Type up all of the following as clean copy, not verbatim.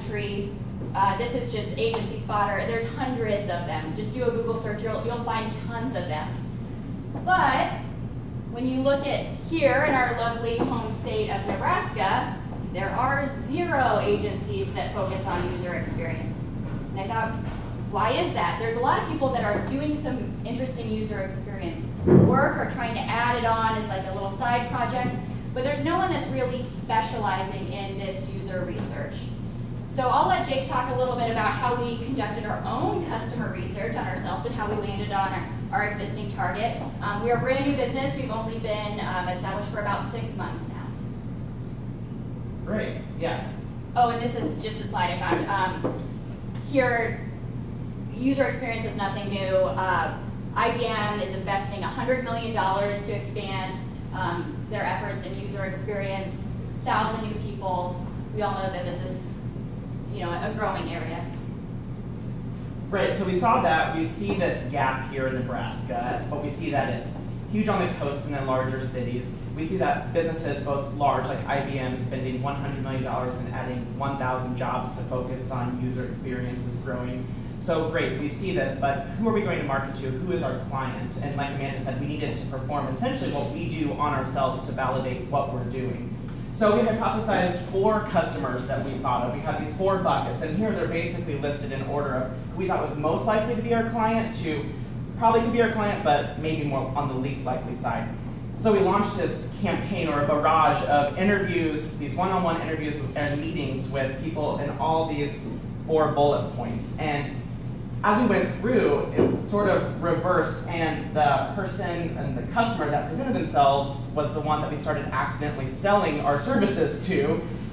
country. This is just Agency Spotter. There's hundreds of them. Just do a Google search, you'll find tons of them. But when you look at here in our lovely home state of Nebraska, there are 0 agencies that focus on user experience. And I thought, why is that? There's a lot of people that are doing some interesting user experience work or trying to add it on as like a little side project, but there's no one that's really specializing in this user research. So I'll let Jake talk a little bit about how we conducted our own customer research on ourselves and how we landed on our existing target. We're a brand new business. We've only been established for about 6 months now. Great, yeah. Oh, and this is just a slide I found. Here, user experience is nothing new. IBM is investing $100 million to expand their efforts in user experience. 1,000 new people. We all know that this is, a growing area. Right, so we saw that. We see this gap here in Nebraska, but we see that it's huge on the coast and in larger cities. We see that businesses, both large, like IBM, spending $100 million and adding 1,000 jobs to focus on user experience is growing. So great, we see this, but who are we going to market to? Who is our client? And like Amanda said, we needed to perform essentially what we do on ourselves to validate what we're doing. So we hypothesized 4 customers that we thought of. We had these 4 buckets, and here they're basically listed in order of who we thought was most likely to be our client to probably could be our client, but maybe more on the least likely side. So we launched this campaign or a barrage of interviews, these one-on-one interviews and meetings with people in all these 4 bullet points. And as we went through, it sort of reversed, and the person and the customer that presented themselves was the one that we started accidentally selling our services to,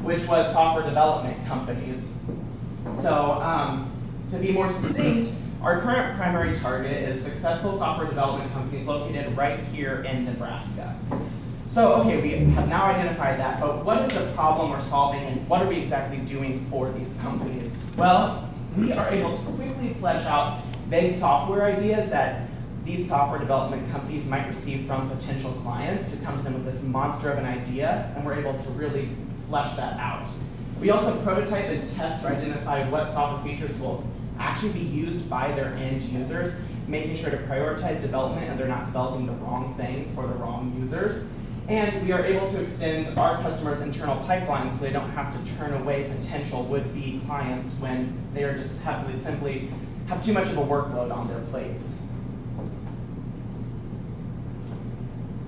which was software development companies. So to be more succinct, our current primary target is successful software development companies located right here in Nebraska. So, okay, we have now identified that, but what is the problem we're solving and what are we exactly doing for these companies? Well, we are able to quickly flesh out vague software ideas that these software development companies might receive from potential clients who come to them with this monster of an idea, and we're able to really flesh that out. We also prototype and test to identify what software features will actually be used by their end users, making sure to prioritize development and they're not developing the wrong things for the wrong users. And we are able to extend our customers' internal pipelines so they don't have to turn away potential would-be clients when they are just simply have too much of a workload on their plates.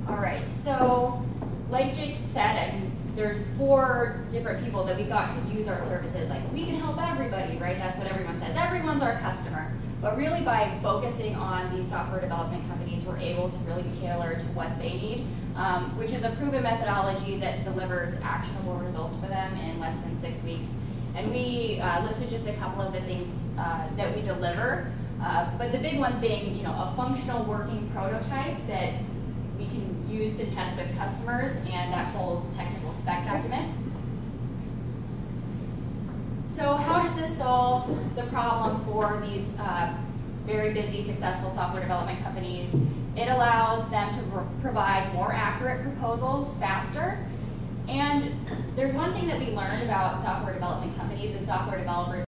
All right, so like Jake said, there's 4 different people that we thought could use our services. Like, we can help everybody, right? That's what everyone says. Everyone's our customer. But really, by focusing on these software development companies, we're able to really tailor to what they need, which is a proven methodology that delivers actionable results for them in less than 6 weeks. And we listed just a couple of the things that we deliver, but the big ones being, a functional working prototype that we can use to test with customers and that whole technical spec document. So how does this solve the problem for these very busy, successful software development companies? It allows them to provide more accurate proposals faster. And there's one thing that we learned about software development companies and software developers